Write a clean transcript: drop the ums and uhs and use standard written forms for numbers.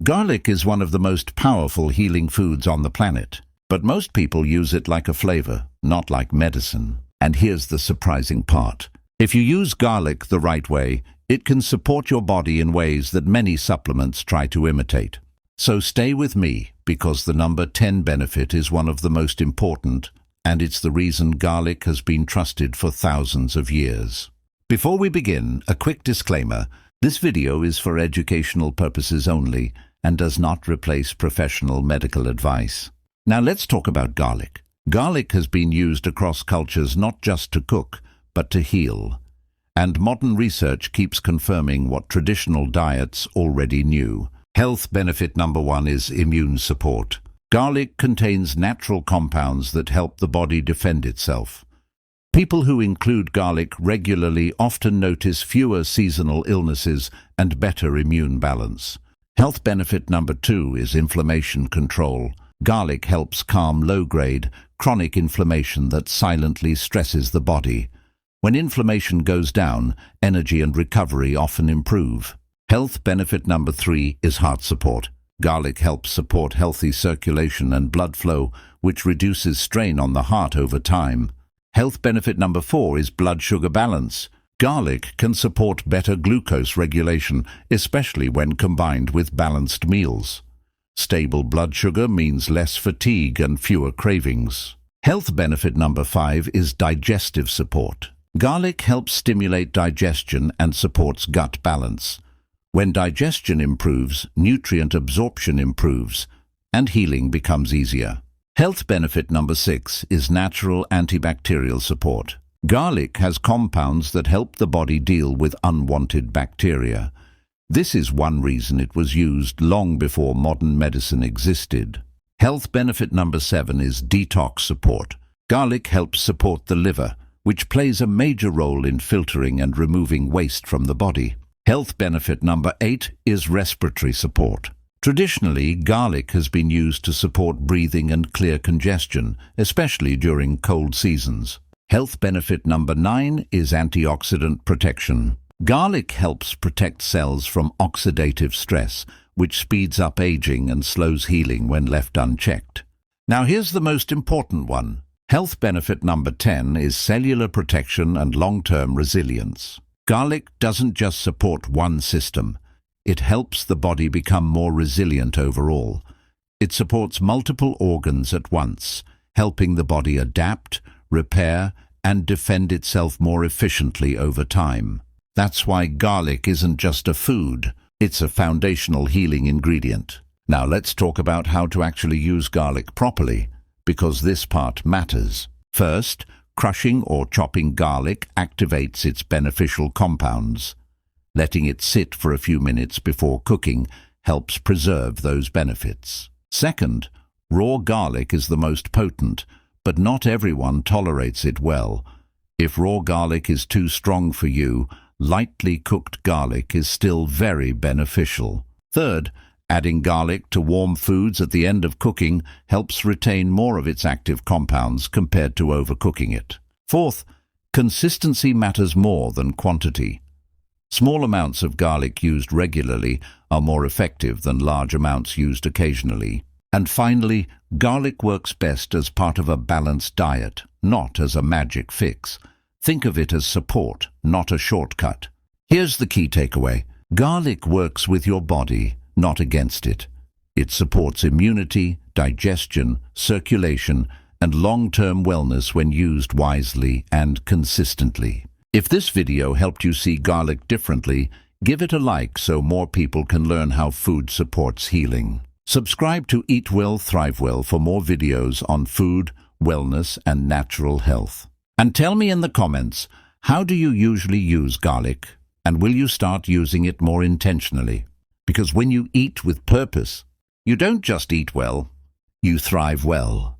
Garlic is one of the most powerful healing foods on the planet, but most people use it like a flavor, not like medicine. And here's the surprising part. If you use garlic the right way, it can support your body in ways that many supplements try to imitate. So stay with me, because the number 10 benefit is one of the most important, and it's the reason garlic has been trusted for thousands of years. Before we begin, a quick disclaimer. This video is for educational purposes only and does not replace professional medical advice. Now let's talk about garlic. Garlic has been used across cultures not just to cook, but to heal. And modern research keeps confirming what traditional diets already knew. Health benefit number 1 is immune support. Garlic contains natural compounds that help the body defend itself. People who include garlic regularly often notice fewer seasonal illnesses and better immune balance. Health benefit number 2 is inflammation control. Garlic helps calm low-grade, chronic inflammation that silently stresses the body. When inflammation goes down, energy and recovery often improve. Health benefit number 3 is heart support. Garlic helps support healthy circulation and blood flow, which reduces strain on the heart over time. Health benefit number 4 is blood sugar balance. Garlic can support better glucose regulation, especially when combined with balanced meals. Stable blood sugar means less fatigue and fewer cravings. Health benefit number 5 is digestive support. Garlic helps stimulate digestion and supports gut balance. When digestion improves, nutrient absorption improves, and healing becomes easier. Health benefit number 6 is natural antibacterial support. Garlic has compounds that help the body deal with unwanted bacteria. This is one reason it was used long before modern medicine existed. Health benefit number 7 is detox support. Garlic helps support the liver, which plays a major role in filtering and removing waste from the body. Health benefit number 8 is respiratory support. Traditionally, garlic has been used to support breathing and clear congestion, especially during cold seasons. Health benefit number 9 is antioxidant protection. Garlic helps protect cells from oxidative stress, which speeds up aging and slows healing when left unchecked. Now here's the most important one. Health benefit number 10 is cellular protection and long-term resilience. Garlic doesn't just support one system. It helps the body become more resilient overall. It supports multiple organs at once, helping the body adapt, repair, and defend itself more efficiently over time. That's why garlic isn't just a food, it's a foundational healing ingredient. Now let's talk about how to actually use garlic properly, because this part matters. First, crushing or chopping garlic activates its beneficial compounds. Letting it sit for a few minutes before cooking helps preserve those benefits. Second, raw garlic is the most potent, but not everyone tolerates it well. If raw garlic is too strong for you, lightly cooked garlic is still very beneficial. Third, adding garlic to warm foods at the end of cooking helps retain more of its active compounds compared to overcooking it. Fourth, consistency matters more than quantity. Small amounts of garlic used regularly are more effective than large amounts used occasionally. And finally, garlic works best as part of a balanced diet, not as a magic fix. Think of it as support, not a shortcut. Here's the key takeaway. Garlic works with your body, not against it. It supports immunity, digestion, circulation, and long-term wellness when used wisely and consistently. If this video helped you see garlic differently, give it a like so more people can learn how food supports healing. Subscribe to Eat Well, Thrive Well for more videos on food, wellness, and natural health. And tell me in the comments, how do you usually use garlic? And will you start using it more intentionally? Because when you eat with purpose, you don't just eat well, you thrive well.